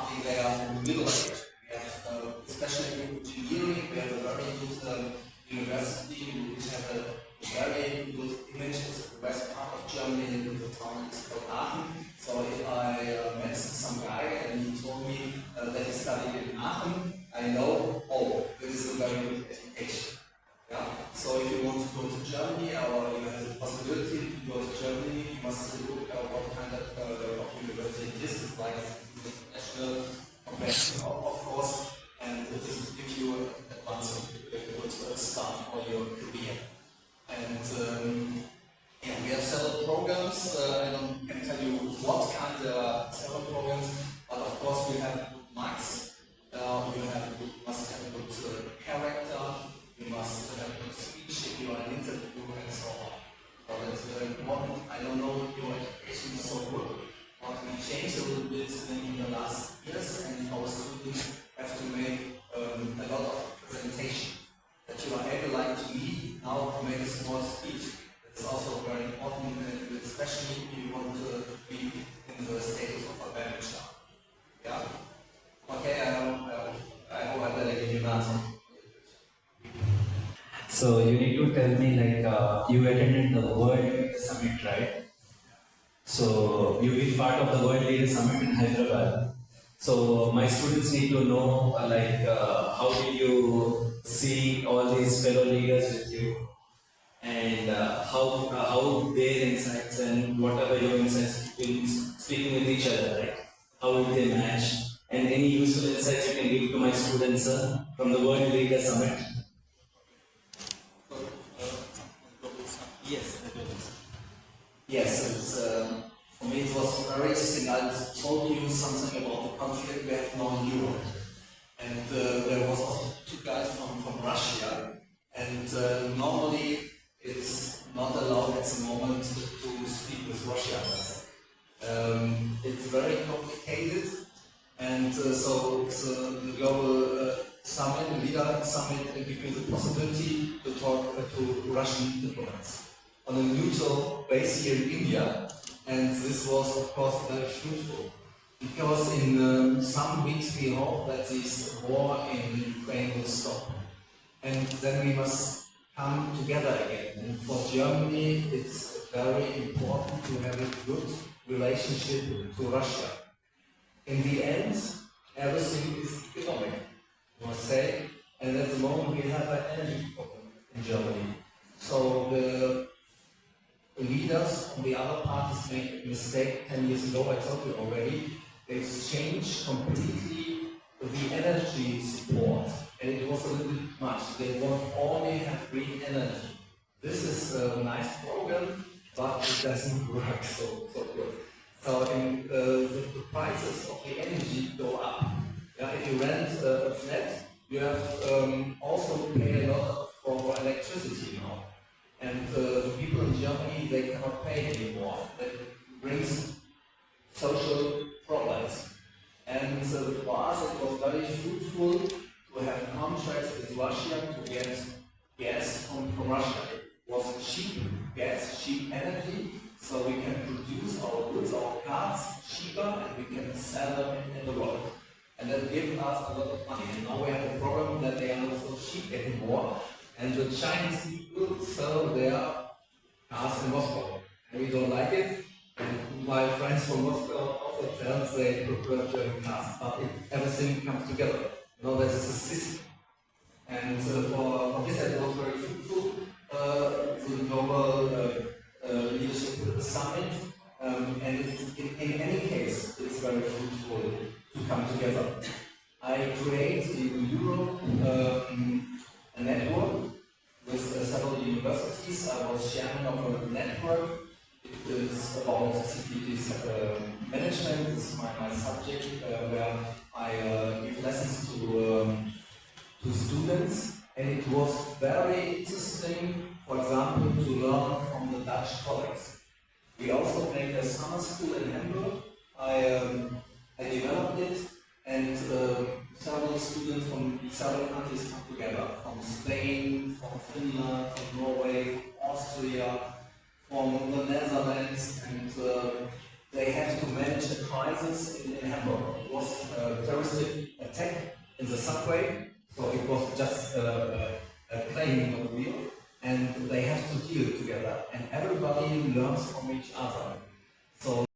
partly they are from the Middle Age. We have, especially in engineering, we have a very good university which has a very good image. It's the west part of Germany, the town is called Aachen. So if I met some guy and he told me that he studied in Aachen, I know, oh, this is a very good education. Yeah? So if you want to go to Germany or you have the possibility to go to Germany, you must look at what kind of university it is. It's like international competition, of course, and it is give you an advance of a good start for your career. And yeah, we have several programs. I can tell you what kind. There are several programs, but of course we have good marks. You must have a good character. You must have a good speech if you are an interview and so on. So that's very important. I don't know if your education is so good. But we changed a little bit in the last years, and our students have to make a lot of presentation. That you are able, like to me, now to make a small speech. It's also very important, especially if you want to be in the status of a manager. Yeah? Okay, I hope I better give you an answer. So you need to tell me, like, you attended the World Leader Summit, right? So you will part of the World Leader Summit in Hyderabad. So my students need to know, how did you see all these fellow leaders with you, and how their insights and whatever your insights will speaking with each other, right? How will they match? And any useful insights you can give to my students from the World Leader Summit? Yes. For me it was very interesting. I told you something about the conflict we have now in Europe. And there was also two guys from Russia. And normally it's not allowed at the moment to speak with Russians. It's very complicated. And so the global summit, the leader summit, gives me the possibility to talk to Russian diplomats on a neutral base here in India, and this was of course very fruitful because in some weeks we hope that this war in Ukraine will stop, and then we must come together again. And for Germany, it's very important to have a good relationship to Russia. In the end, everything is economic, I must say, and at the moment we have an energy problem in Germany. So the leaders on the other parties made a mistake 10 years ago, I told you already. They changed completely the energy support, and it was a little bit much. They want only have green energy. This is a nice program, but it doesn't work so good. So the prices of the energy go up. Yeah, if you rent a flat, you have also to pay a lot for electricity now. And the people in Germany, they cannot pay anymore. That brings social problems. And for us, it was very fruitful to have contracts with Russia to get gas from Russia. It was cheap gas, cheap energy, so we can produce our goods, our cars cheaper, and we can sell them in the world. And that gave us a lot of money. And now we have a problem that they are not so cheap anymore. And the Chinese people sell their cars in Moscow. And we don't like it. And my friends from Moscow also tell us they prefer German cars. But everything comes together. You know, that is a system. And for this, it was very fruitful. The global leadership summit. And in any case, it's very fruitful to come together. I create in Europe a network with several universities. I was chairman of a network. It is about securities management. This is my subject, where I give lessons to students. And it was very interesting, for example, to learn from the Dutch colleagues. We also made a summer school in Hamburg. I developed it, and several students from several countries come together, from Spain, from Finland, from Norway, Austria, from the Netherlands, and they have to manage a crisis in Hamburg. was a terrorist attack in the subway, so it was just a plane on the wheel, and they have to deal together, and everybody learns from each other. So